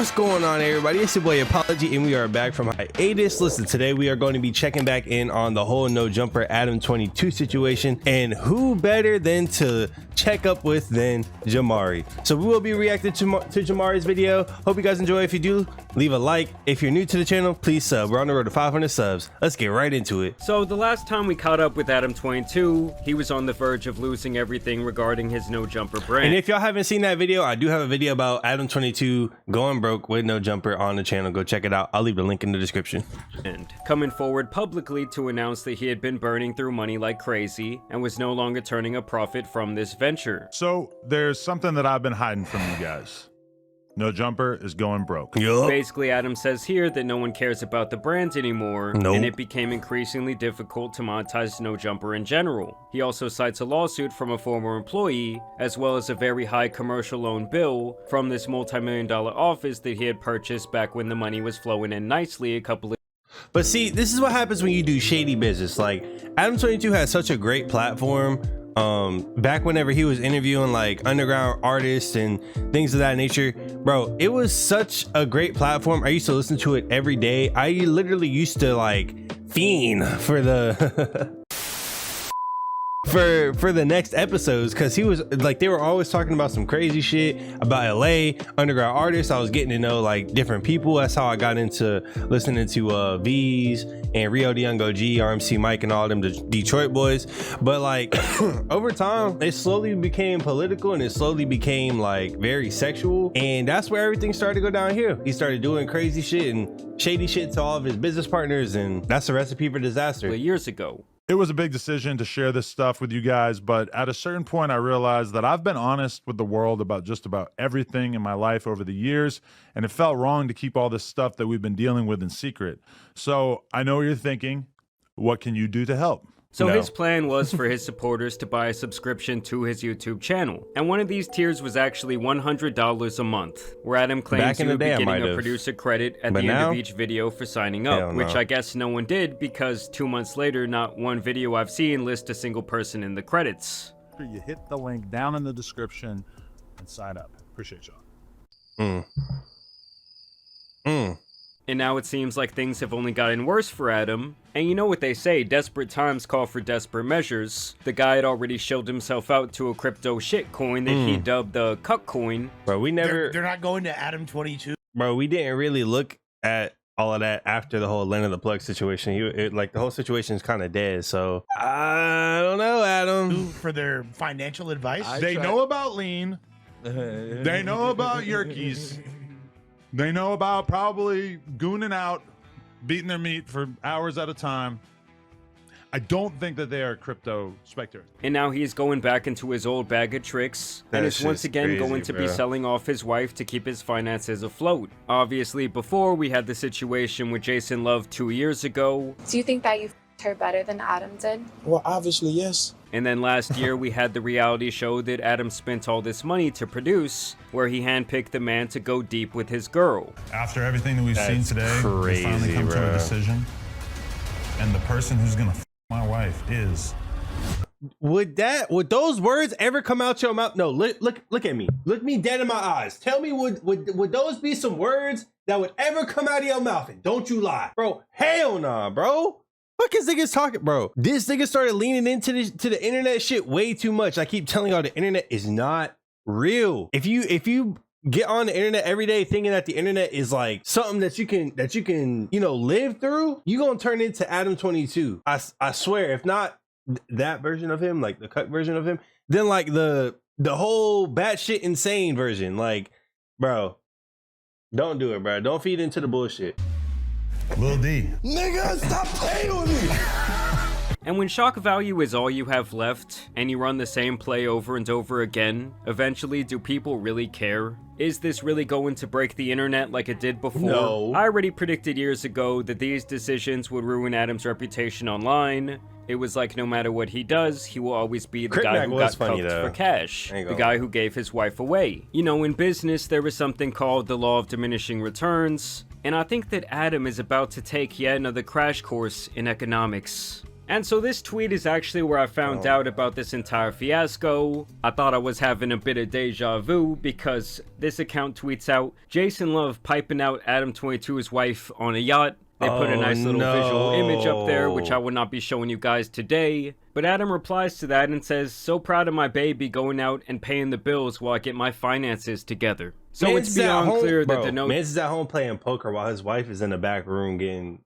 What's going on, everybody? It's your boy Apolxgy, and we are back from hiatus. Listen, today we are going to be checking back in on the whole no jumper Adam22 situation, and who better than to check up with than Jamari. So we will be reacting to Jamari's video. Hope you guys enjoy. If you do, leave a like. If you're new to the channel, please sub. We're on the road to 500 subs. Let's get right into it. So the last time we caught up with Adam22, he was on the verge of losing everything regarding his no jumper brand. And if y'all haven't seen that video, I do have a video about Adam22 going broke with no jumper on the channel. Go check it out. I'll leave the link in the description. And coming forward publicly to announce that he had been burning through money like crazy and was no longer turning a profit from this venture. So there's something that I've been hiding from you guys. No jumper is going broke. Yup. Basically, Adam says here that no one cares about the brand anymore, and it became increasingly difficult to monetize no jumper in general. He also cites a lawsuit from a former employee, as well as a very high commercial loan bill from this multi-million-dollar office that he had purchased back when the money was flowing in nicely a couple of. But see, this is what happens when you do shady business. Like, Adam22 has such a great platform. Back whenever he was interviewing like underground artists and things of that nature, bro, it was such a great platform. I used to listen to it every day. I literally used to like fiend for the for the next episodes, because he was like, they were always talking about some crazy shit about LA underground artists. I was getting to know like different people. That's how I got into listening to V's and Rio the Young OG, RMC Mike, and all them Detroit boys. But like over time, it slowly became political, and it slowly became like very sexual, and that's where everything started to go downhill. He started doing crazy shit and shady shit to all of his business partners, and that's a recipe for disaster. Years ago. It was a big decision to share this stuff with you guys, but at a certain point I realized that I've been honest with the world about just about everything in my life over the years, and it felt wrong to keep all this stuff that we've been dealing with in secret. So I know what you're thinking. What can you do to help? So his plan was for his supporters to buy a subscription to his YouTube channel. And one of these tiers was actually $100 a month, where Adam claims he would be getting a producer credit at the end of each video for signing up, which I guess no one did, because 2 months later, not one video I've seen lists a single person in the credits. You hit the link down in the description and sign up. Appreciate y'all. And now it seems like things have only gotten worse for Adam. And you know what they say, desperate times call for desperate measures. The guy had already shilled himself out to a crypto shitcoin that he dubbed the cuck coin. Bro, we never... They're not going to Adam22. Bro, we didn't really look at all of that after the whole Len of the Plug situation. Like, the whole situation is kind of dead, so... I don't know, Adam. For their financial advice? They know about lean. They know about yerkies. They know about probably gooning out, beating their meat for hours at a time. I don't think that they are crypto spectators. And now he's going back into his old bag of tricks, and is once again going to be selling off his wife to keep his finances afloat. Obviously, before we had the situation with Jason Love 2 years ago. Do you think that you f***ed her better than Adam did? Well, obviously, yes. And then last year we had the reality show that Adam spent all this money to produce, where he handpicked the man to go deep with his girl. After everything that we've seen today, we finally come to a decision. And the person who's gonna f my wife is... Would those words ever come out your mouth? No, look at me. Look me dead in my eyes. Tell me, would those be some words that would ever come out of your mouth? And don't you lie. Bro, hell nah, bro. Fuck is niggas talking, bro? This nigga started leaning into the internet shit way too much. I keep telling y'all, the internet is not real. If you get on the internet every day thinking that the internet is like something that you can you know live through, you gonna turn into Adam22. I swear, if not that version of him, like the cut version of him, then like the whole batshit insane version. Like, bro, don't do it, bro. Don't feed into the bullshit. Lil D. Nigga, stop playing with me. And when shock value is all you have left, and you run the same play over and over again, eventually do people really care? Is this really going to break the internet like it did before? No. I already predicted years ago that these decisions would ruin Adam's reputation online. It was like no matter what he does, he will always be the guy who got cuffed for cash. The guy who gave his wife away. You know, in business, there is something called the law of diminishing returns. And I think that Adam is about to take yet another crash course in economics. And so this tweet is actually where I found out about this entire fiasco. I thought I was having a bit of deja vu because this account tweets out Jason Love piping out Adam22's wife on a yacht. They put a nice little visual image up there, which I will not be showing you guys today. But Adam replies to that and says, so proud of my baby going out and paying the bills while I get my finances together. So it's beyond clear that the note... Man's at home playing poker while his wife is in the back room getting,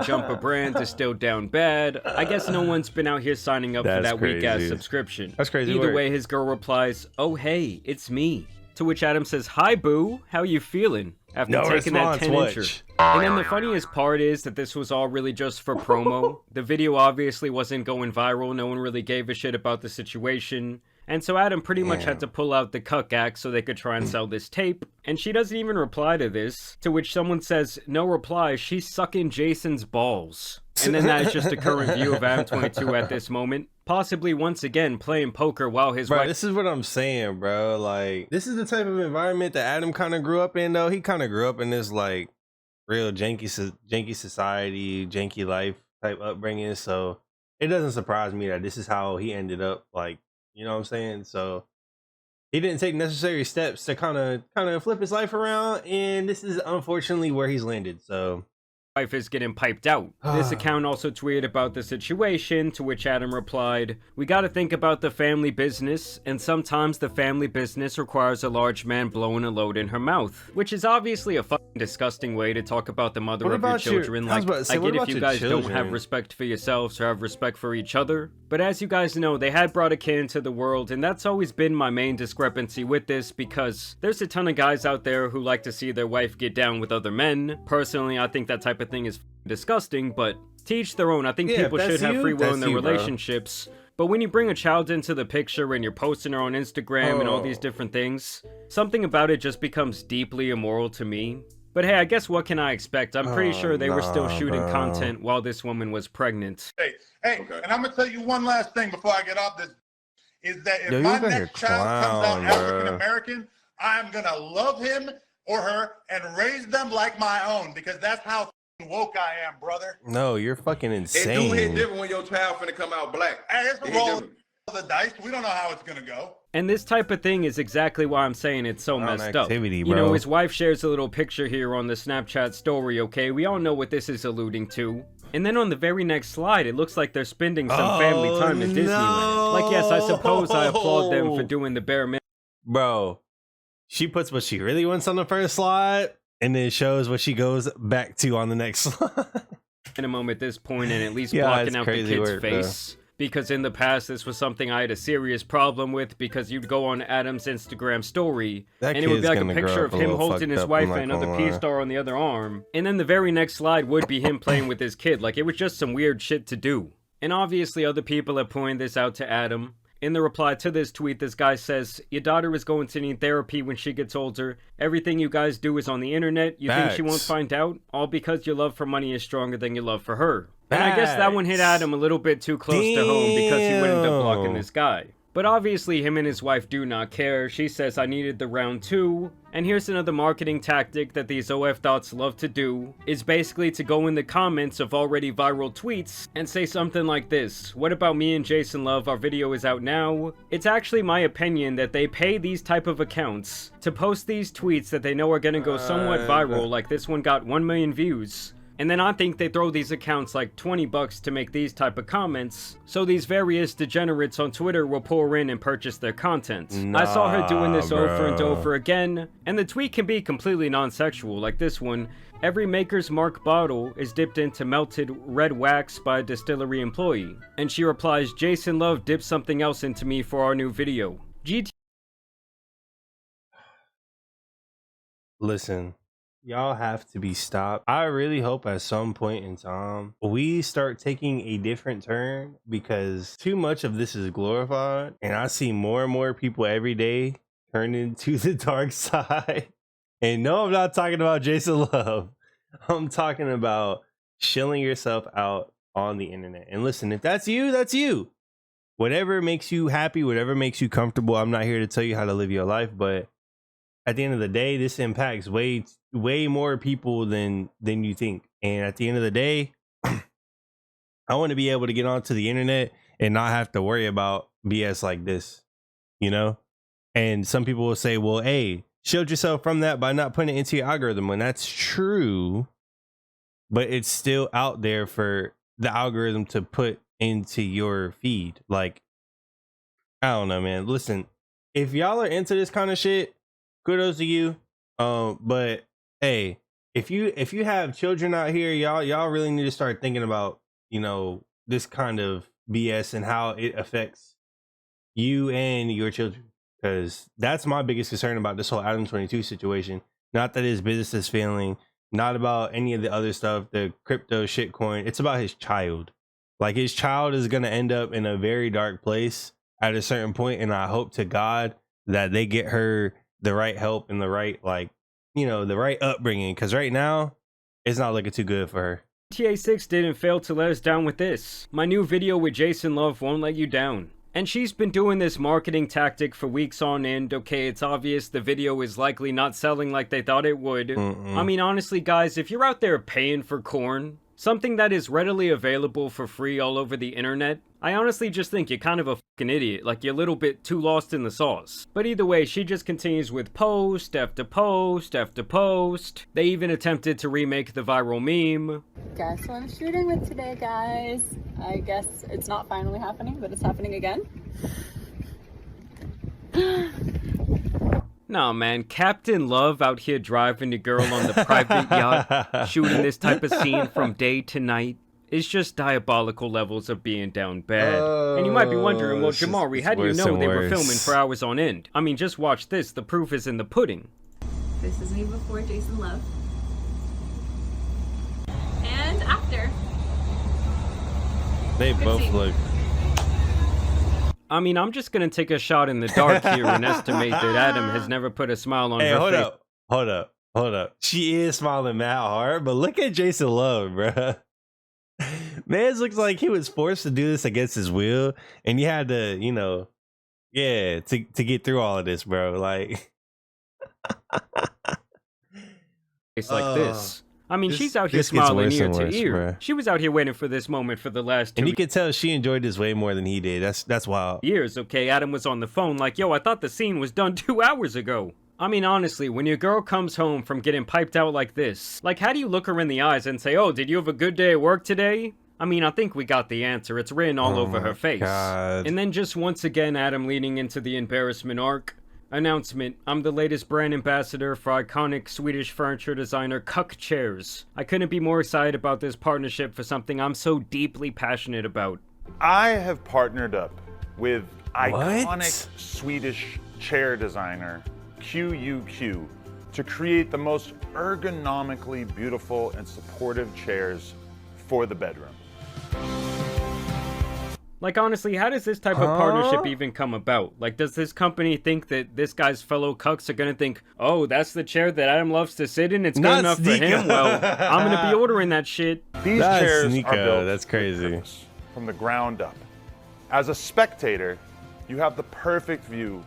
Jumper brand is still down bad. I guess no one's been out here signing up for that weak-ass subscription. That's crazy. Either way, his girl replies, oh hey, it's me. To which Adam says, hi boo, how you feeling? After taking that 10-incher. And then the funniest part is that this was all really just for promo. The video obviously wasn't going viral, no one really gave a shit about the situation. And so Adam pretty much had to pull out the cuck act so they could try and sell this tape. And she doesn't even reply to this, to which someone says, no reply, she's sucking Jason's balls. And then that is just the current view of Adam22 at this moment. Possibly once again playing poker while his wife... This is what I'm saying, bro. Like, this is the type of environment that Adam kind of grew up in, though. He kind of grew up in this, like, real janky society, janky life type upbringing. So it doesn't surprise me that this is how he ended up, like, you know what I'm saying? So he didn't take necessary steps to kind of flip his life around, and this is unfortunately where he's landed. So wife is getting piped out. This account also tweeted about the situation, to which Adam replied, we gotta think about the family business, and sometimes the family business requires a large man blowing a load in her mouth. Which is obviously a fucking disgusting way to talk about the mother of your children. I get if you guys don't have respect for yourselves or have respect for each other. But as you guys know, they had brought a kid into the world, and that's always been my main discrepancy with this, because there's a ton of guys out there who like to see their wife get down with other men. Personally, I think that type of thing is disgusting, but to each their own. I think people should have free will in their relationships. But when you bring a child into the picture and you're posting her on Instagram and all these different things, something about it just becomes deeply immoral to me. But hey, I guess what can I expect? I'm pretty sure they were still shooting content while this woman was pregnant. Hey, and I'm gonna tell you one last thing before I get off this, is that if my next child comes out African American, I'm gonna love him or her and raise them like my own, because that's how woke I am, brother. No, you're fucking insane. It do hit different when your child finna come out black. Hey, it's a roll of the dice. We don't know how it's gonna go. And this type of thing is exactly why I'm saying it's so messed up. Bro. You know, his wife shares a little picture here on the Snapchat story, okay? We all know what this is alluding to. And then on the very next slide, it looks like they're spending some family time at Disneyland. Like, yes, I suppose I applaud them for doing the bare minimum. Bro, she puts what she really wants on the first slide, and then shows what she goes back to on the next slide. Minimum at this point, and at least blocking out the kid's face. Because in the past, this was something I had a serious problem with, because you'd go on Adam's Instagram story, and it would be like a picture of him holding his wife and another P-star on the other arm. And then the very next slide would be him playing with his kid. Like, it was just some weird shit to do. And obviously, other people have pointed this out to Adam. In the reply to this tweet, this guy says, your daughter is going to need therapy when she gets older. Everything you guys do is on the internet. You think she won't find out? All because your love for money is stronger than your love for her. And I guess that one hit Adam a little bit too close to home, because he would end up blocking this guy. But obviously him and his wife do not care. She says, I needed the round 2. And here's another marketing tactic that these OF dots love to do, is basically to go in the comments of already viral tweets and say something like this: what about me and Jason Love? Our video is out now. It's actually my opinion that they pay these type of accounts to post these tweets that they know are gonna go somewhat viral, like this one got 1 million views. And then I think they throw these accounts like $20 to make these type of comments, so these various degenerates on Twitter will pour in and purchase their content. I saw her doing this over and over again, and the tweet can be completely non-sexual, like this one: every Maker's Mark bottle is dipped into melted red wax by a distillery employee. And she replies, Jason Love dipped something else into me for our new video. Listen. Y'all have to be stopped. I really hope at some point in time we start taking a different turn, because too much of this is glorified, and I see more and more people every day turning to the dark side. And no, I'm not talking about Jason Love. I'm talking about shilling yourself out on the internet. And listen, if that's you, that's you. Whatever makes you happy, whatever makes you comfortable. I'm not here to tell you how to live your life, but at the end of the day, this impacts way more people than you think. And at the end of the day, I want to be able to get onto the internet and not have to worry about BS like this, you know? And some people will say, well, hey, shield yourself from that by not putting it into your algorithm. When that's true, but it's still out there for the algorithm to put into your feed. Like, I don't know, man. Listen, if y'all are into this kind of shit, kudos to you. But hey, if you have children out here, y'all really need to start thinking about, you know, this kind of BS and how it affects you and your children. Because that's my biggest concern about this whole Adam22 situation. Not that his business is failing, not about any of the other stuff, the crypto shitcoin. It's about his child. Like, his child is going to end up in a very dark place at a certain point, and I hope to God that they get her the right help and the right, like, you know, the right upbringing. Because right now, it's not looking too good for her. TA6 didn't fail to let us down with this. My new video with Jason Love won't let you down. And she's been doing this marketing tactic for weeks on end. Okay, it's obvious the video is likely not selling like they thought it would. I mean, honestly, guys, if you're out there paying for corn, something that is readily available for free all over the internet, I honestly just think you're kind of a fucking idiot, like you're a little bit too lost in the sauce. But either way, she just continues with post after post after post. They even attempted to remake the viral meme. Guess what I'm shooting with today, guys? I guess it's not finally happening, but it's happening again. Nah, man, Captain Love out here driving the girl on the private yacht, shooting this type of scene from day to night. It's just diabolical levels of being down bad. And you might be wondering, well, Jamari, how do you know they were filming for hours on end? I mean, just watch this. The proof is in the pudding. This is me before Jason Love. And after. They both look... I mean, I'm just gonna take a shot in the dark here and estimate that Adam has never put a smile on her face. Hold up. She is smiling mad hard, but look at Jason Love, bruh. Man, looks like he was forced to do this against his will, and you had to, you know, yeah, to get through all of this, bro. Like, it's like this. I mean, she's out here smiling ear to ear. Bro. She was out here waiting for this moment for the last 2 And you can tell she enjoyed this way more than he did. That's wild. Years, okay? Adam was on the phone like, yo, I thought the scene was done 2 hours ago. I mean, honestly, when your girl comes home from getting piped out like this, like, how do you look her in the eyes and say, oh, did you have a good day at work today? I mean, I think we got the answer. It's written all over her face. God. And then just once again, Adam leaning into the embarrassment arc. Announcement, I'm the latest brand ambassador for iconic Swedish furniture designer Cuck Chairs. I couldn't be more excited about this partnership for something I'm so deeply passionate about. I have partnered up with iconic Swedish chair designer QUQ to create the most ergonomically beautiful and supportive chairs for the bedroom. Like, honestly, how does this type of partnership even come about? Like, does this company think that this guy's fellow cucks are gonna think, oh, that's the chair that Adam loves to sit in? It's good enough for him? Well, I'm gonna be ordering that shit. These chairs are built that's crazy. From the ground up. As a spectator, you have the perfect view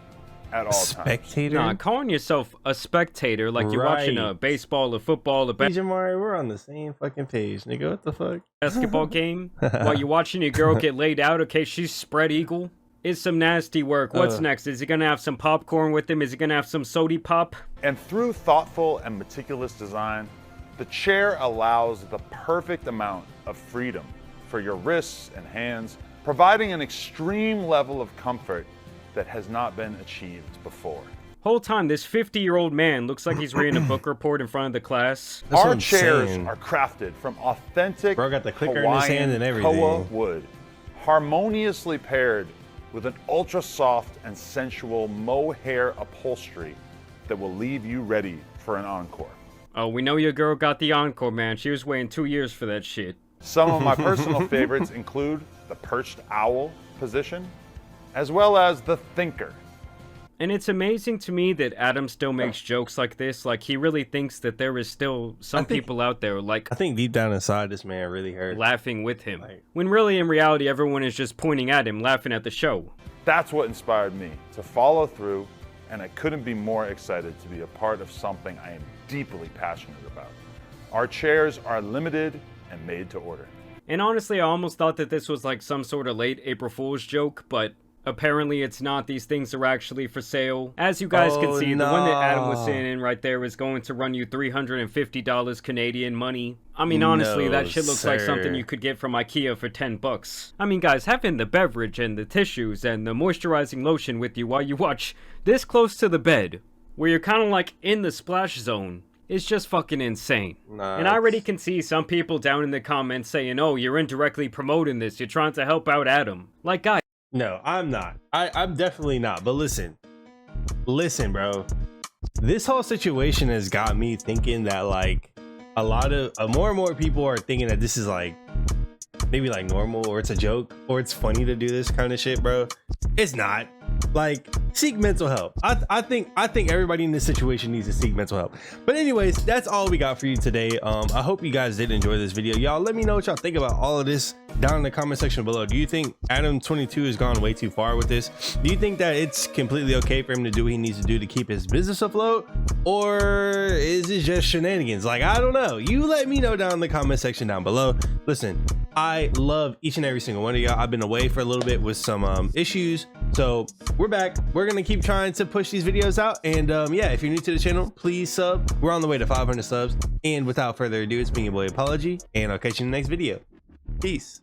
at all times. Spectator? Nah, calling yourself a spectator like you're watching a baseball, a football, a Jamari, we're on the same fucking page, nigga. What the fuck? Basketball game while you're watching your girl get laid out. Okay, she's spread eagle. It's some nasty work. What's next? Is he gonna have some popcorn with him? Is he gonna have some sody pop? And through thoughtful and meticulous design, the chair allows the perfect amount of freedom for your wrists and hands, providing an extreme level of comfort that has not been achieved before. Whole time, this 50-year-old man looks like he's reading a book report in front of the class. Our chairs are crafted from authentic Bro got the clicker in his hand and everything. Koa wood, harmoniously paired with an ultra soft and sensual mohair upholstery that will leave you ready for an encore. Oh, we know your girl got the encore, man. She was waiting 2 years for that shit. Some of my personal favorites include the perched owl position, as well as the thinker. And it's amazing to me that Adam still makes jokes like this. Like, he really thinks that there is still some people out there, like... I think deep down inside, this man really hurt. Laughing with him. When really, in reality, everyone is just pointing at him, laughing at the show. That's what inspired me to follow through, and I couldn't be more excited to be a part of something I am deeply passionate about. Our chairs are limited and made to order. And honestly, I almost thought that this was like some sort of late April Fool's joke, but apparently it's not. These things are actually for sale. As you guys can see, the one that Adam was sitting in right there is going to run you $350 Canadian money. I mean, honestly, that shit looks like something you could get from IKEA for 10 bucks. I mean, guys, having the beverage and the tissues and the moisturizing lotion with you while you watch this close to the bed, where you're kind of like in the splash zone, is just fucking insane. And I already can see some people down in the comments saying, oh, you're indirectly promoting this, you're trying to help out Adam. Like, guys. No, I'm not. I'm definitely not. But listen, bro. This whole situation has got me thinking that like a lot of more and more people are thinking that this is like maybe like normal, or it's a joke, or it's funny to do this kind of shit, bro. It's not. Like, seek mental help. I think everybody in this situation needs to seek mental help. But anyways, that's all we got for you today. I hope you guys did enjoy this video. Y'all let me know what y'all think about all of this down in the comment section below. Do you think Adam22 has gone way too far with this? Do you think that it's completely okay for him to do what he needs to do to keep his business afloat, or is it just shenanigans? Like, I don't know. You let me know down in the comment section down below. Listen, I love each and every single one of y'all. I've been away for a little bit with some issues, so we're back. We're gonna keep trying to push these videos out, and yeah, if you're new to the channel, please sub. We're on the way to 500 subs, and without further ado, it's me, your boy Apolxgy, and I'll catch you in the next video. Peace.